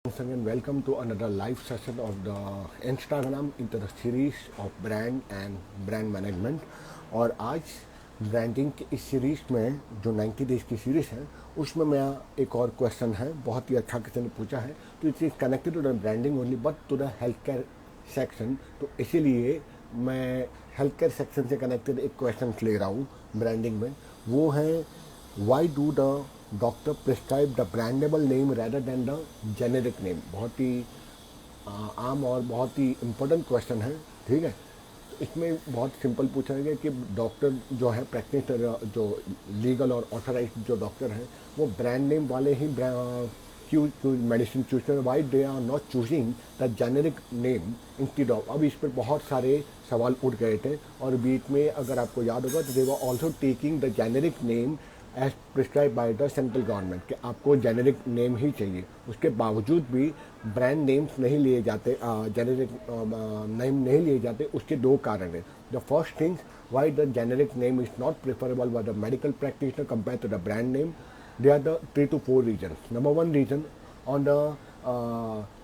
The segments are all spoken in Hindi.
Once again, welcome to another live session of the Instagram into the series of brand and brand management. और आज ब्रांडिंग की इस सीरीज में जो 90 डेज की सीरीज है उसमें मैं एक और क्वेश्चन है, बहुत ही अच्छा किसी ने पूछा है, तो it is connected to the branding only but to the health care section. तो इसीलिए मैं हेल्थ केयर सेक्शन से कनेक्टेड एक क्वेश्चन ले रहा हूँ ब्रांडिंग में। वो है, why do the doctor prescribe the brandable name rather than the generic name. बहुत ही आम और बहुत ही इम्पोर्टेंट क्वेश्चन है, ठीक है। तो इसमें बहुत सिंपल पूछा गया कि डॉक्टर जो है प्रैक्टिशनर, जो लीगल और ऑथराइज्ड जो डॉक्टर हैं, वो ब्रांड नेम वाले ही क्यों मेडिसिन चूज करें, why they are not choosing the generic name instead of. अब इस पर बहुत सारे सवाल उठ गए थे और बीच में अगर आपको याद होगा तो they were also taking the generic name as prescribe by the central government कि आपको जेनेरिक नेम ही चाहिए। उसके बावजूद भी ब्रांड नेम्स नहीं लिए जाते, जेनेरिक नेम नहीं लिए जाते। उसके दो कारण हैं। The first thing, why the generic name is not preferable by the medical practitioner compare to the brand name. There are the 3 to 4 reasons. Number one reason, on the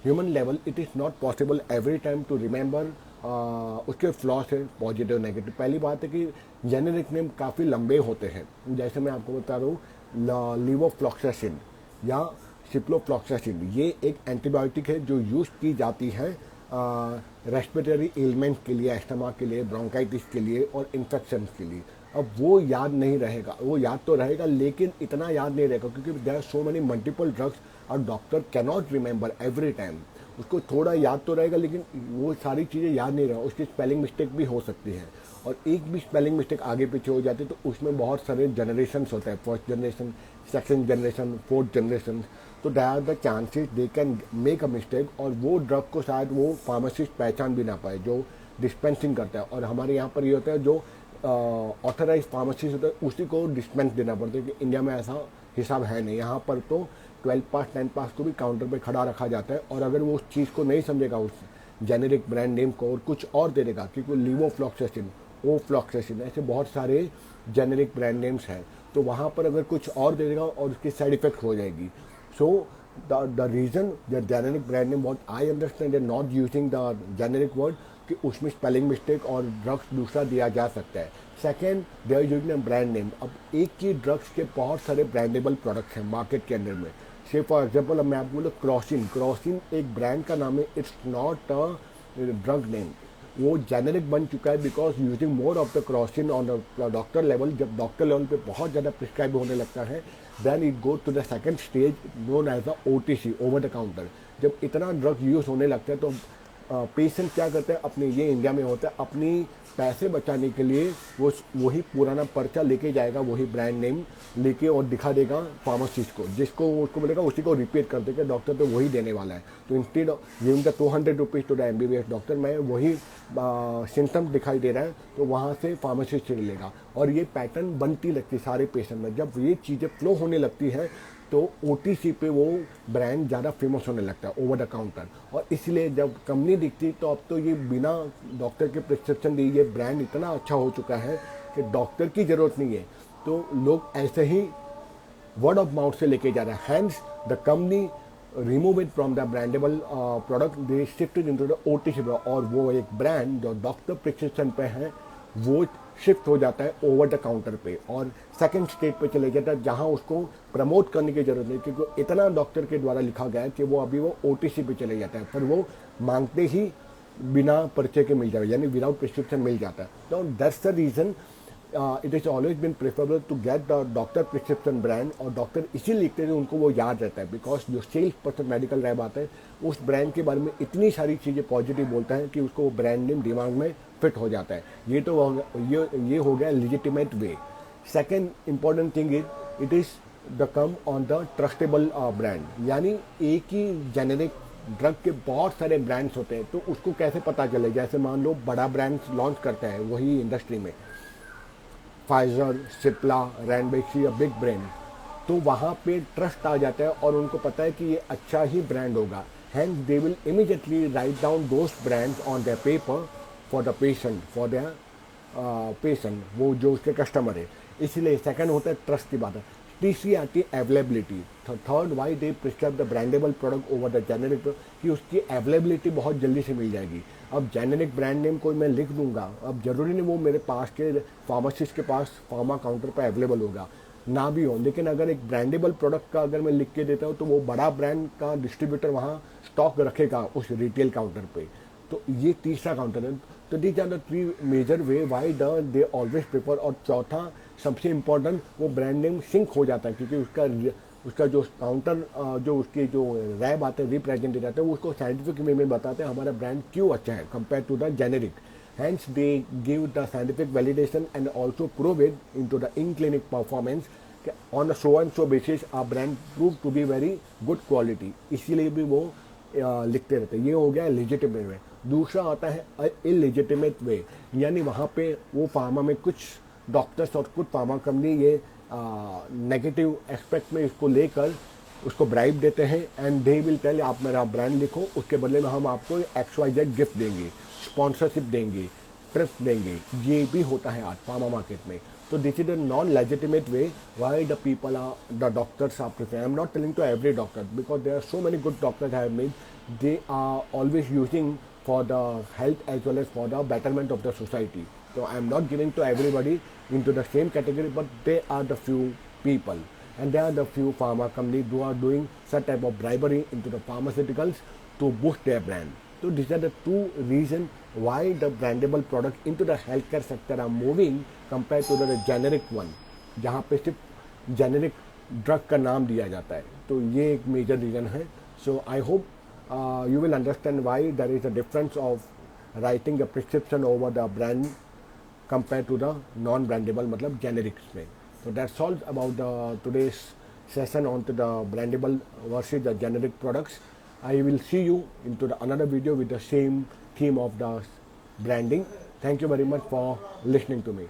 human level, it is not possible every time to remember उसके फ्लॉस है, पॉजिटिव नेगेटिव। पहली बात है कि जेनेरिक नेम काफ़ी लंबे होते हैं। जैसे मैं आपको बता रहा हूँ, लीवोफ्लॉक्सासिन या सिप्रोफ्लॉक्सासिन, ये एक एंटीबायोटिक है जो यूज़ की जाती है रेस्पिरेटरी एलिमेंट के लिए, एस्थमा के लिए, ब्रोंकाइटिस के लिए और इन्फेक्शन के लिए। अब वो याद नहीं रहेगा, वो याद तो रहेगा लेकिन इतना याद नहीं रहेगा क्योंकि there are so many multiple drugs और doctor can not remember every time. उसको थोड़ा याद तो रहेगा लेकिन वो सारी चीज़ें याद नहीं रहेगा। उसकी स्पेलिंग मिस्टेक भी हो सकती है और एक भी स्पेलिंग मिस्टेक आगे पीछे हो जाती है तो उसमें बहुत सारे जनरेशन होते हैं, first generation, second generation, fourth generation. तो there are the chances they can make a mistake और वो ड्रग को शायद वो फार्मासिस्ट पहचान भी ना पाए जो डिस्पेंसिंग करता है। और हमारे यहाँ पर ये होता है, जो ऑथराइज फार्मासिस्ट होता है उसी को डिस्पेंस देना पड़ता है कि इंडिया में ऐसा हिसाब है नहीं। यहाँ पर तो 12 पास 10 पास को भी काउंटर पे खड़ा रखा जाता है और अगर वो उस चीज़ को नहीं समझेगा, उस जेनेरिक ब्रांड नेम को, और कुछ और दे देगा, क्योंकि लीवोफ्लॉक्सासिन, ओफ्लॉक्सासिन, ऐसे बहुत सारे जेनेरिक ब्रांड नेम्स हैं, तो वहाँ पर अगर कुछ और दे देगा और उसकी साइड इफेक्ट हो जाएगी। सो the reason the generic brand name, what I understand, they're not using the generic word कि उसमें स्पेलिंग मिस्टेक और ड्रग्स दूसरा दिया जा सकता है। Second, they are using brand name. अब एक ही ड्रग्स के बहुत सारे ब्रांडेबल प्रोडक्ट्स हैं मार्केट के अंदर में। से फॉर एग्जाम्पल, अब मैं आपको बोलूँ क्रॉसिन, क्रॉसिन एक ब्रांड का नाम है, it's not a drug name. वो जेनेरिक बन चुका है because using more of the Crocin on the doctor level. जब डॉक्टर लेवल पे बहुत ज़्यादा प्रिस्क्राइब होने लगता है, then it go to the second stage known as the OTC, over the counter. जब इतना ड्रग यूज़ होने लगता है तो पेशेंट क्या करते हैं, अपने, ये इंडिया में होता है, अपनी पैसे बचाने के लिए वो वही पुराना पर्चा लेके जाएगा, वही ब्रांड नेम लेके और दिखा देगा फार्मासिस्ट को, जिसको उसको बोलेगा उसी को रिपीट कर देगा, डॉक्टर तो वही देने वाला है। तो instead of giving the 200 rupees to the MBBS doctor, मैं वही सिम्टम्स दिखाई दे रहा है तो वहाँ से फार्मासिस्ट से लेगा। और ये पैटर्न बनती लगती है सारे पेशेंट में। जब ये चीज़ें फ्लो होने लगती है तो OTC पे वो ब्रांड ज़्यादा फेमस होने लगता है, ओवर द काउंटर। और इसलिए जब कंपनी दिखती तो अब तो ये बिना डॉक्टर के प्रिस्क्रिप्शन दिए ये ब्रांड इतना अच्छा हो चुका है कि डॉक्टर की ज़रूरत नहीं है, तो लोग ऐसे ही वर्ड ऑफ माउथ से लेके जा रहे हैं। Hence the company remove it from the brandable product, they shifted into the OTC, और वो एक ब्रांड जो डॉक्टर प्रिस्क्रिप्शन पे है वो शिफ्ट हो जाता है ओवर द काउंटर पे और सेकंड स्टेज पे चले जाता है, जहां उसको प्रमोट करने की जरूरत नहीं, क्योंकि इतना डॉक्टर के द्वारा लिखा गया है कि वो अभी वो OTC पे चले जाता है, पर वो मांगते ही बिना पर्चे के मिल जाएगा, यानी विदाउट प्रिस्क्रिप्शन मिल जाता है। तो that's the reason it is always been preferable to get the doctor prescription brand. और डॉक्टर इसीलिए लिखते हैं उनको वो याद रहता है, बिकॉज जो सेल्स पर्सन मेडिकल रैप आता है उस ब्रांड के बारे में इतनी सारी चीज़ें पॉजिटिव बोलता है कि उसको वो ब्रांड नेम दिमाग में फिट हो जाता है। ये तो ये हो गया legitimate way. Second important thing is it is the come on the trustable brand, यानी एक ही जेनेरिक ड्रग के बहुत सारे ब्रांड्स होते हैं, तो उसको कैसे पता चले। जैसे मान लो बड़ा ब्रांड्स लॉन्च करता है वही इंडस्ट्री में, फाइजर, सिप्ला, रैनबैक्सी या बिग ब्रांड, तो वहाँ पे ट्रस्ट आ जाता है और उनको पता है कि ये अच्छा ही ब्रांड होगा। Hence they will immediately write down those brands on their paper for the patient, for their patient, वो जो उसके कस्टमर है। इसलिए सेकंड होता है ट्रस्ट की बात है। तीसरी आती है availability. Third, why they prescribe the brandable product over the generic, कि उसकी अवेलेबिलिटी बहुत जल्दी से मिल जाएगी। अब जेनेरिक ब्रांड नेम कोई मैं लिख दूंगा, अब जरूरी नहीं वो मेरे पास के फार्मासिस्ट के पास फार्मा काउंटर पर अवेलेबल होगा, ना भी हो। लेकिन अगर एक ब्रांडेबल प्रोडक्ट का अगर मैं लिख के देता हूँ तो वो बड़ा ब्रांड का डिस्ट्रीब्यूटर वहाँ स्टॉक रखेगा उस रिटेल काउंटर पे। तो ये तीसरा काउंटर है। तो these are the three major way why the they always prefer. और चौथा सबसे इम्पोर्टेंट, वो ब्रांड नेम सिंक हो जाता है, क्योंकि उसका जो काउंटर जो उसके जो रैब आते हैं, रिप्रेजेंटेटिव आते हैं, वो उसको साइंटिफिक वे में बताते हैं हमारा ब्रांड क्यों अच्छा है compare to the generic. Hence, they give the scientific validation and also prove it into the in-clinic performance on a so and so basis our brand proved to be very good quality। इसीलिए भी वो लिखते रहते हैं। ये हो गया लेजिटिमेट वे। दूसरा आता है इलेजिटिमेट वे, यानी वहाँ पे वो फार्मा में कुछ डॉक्टर्स और कुछ फार्मा कंपनी ये नेगेटिव एस्पेक्ट में इसको लेकर उसको ब्राइब देते हैं, एंड दे विल टेल आप मेरा ब्रांड लिखो, उसके बदले में हम आपको XYZ गिफ्ट देंगे, स्पॉन्सरशिप देंगे, ट्रिप्स देंगे। ये भी होता है आज फार्मा मार्केट में। तो this is a non legitimate way why the people are the doctors are prefer. I am not telling to every doctor because there are so many good doctors I have made, they are always using for the health as well as for the betterment of the society. So I am not giving to everybody into the same category, but they are the few people and they are the few pharma companies who are doing such type of bribery into the pharmaceuticals to boost their brand. So these are the two reasons why the brandable products into the healthcare sector are moving compared to the generic one, जहाँ पे सिर्फ generic drug का नाम दिया जाता है। तो ये एक major reason है। So I hope you will understand why there is a difference of writing a prescription over the brand compared to the non-brandable, मतलब generics में। So that's all about the today's session on to the brandable versus the generic products. I will see you into the another video with the same theme of the branding. Thank you very much for listening to me.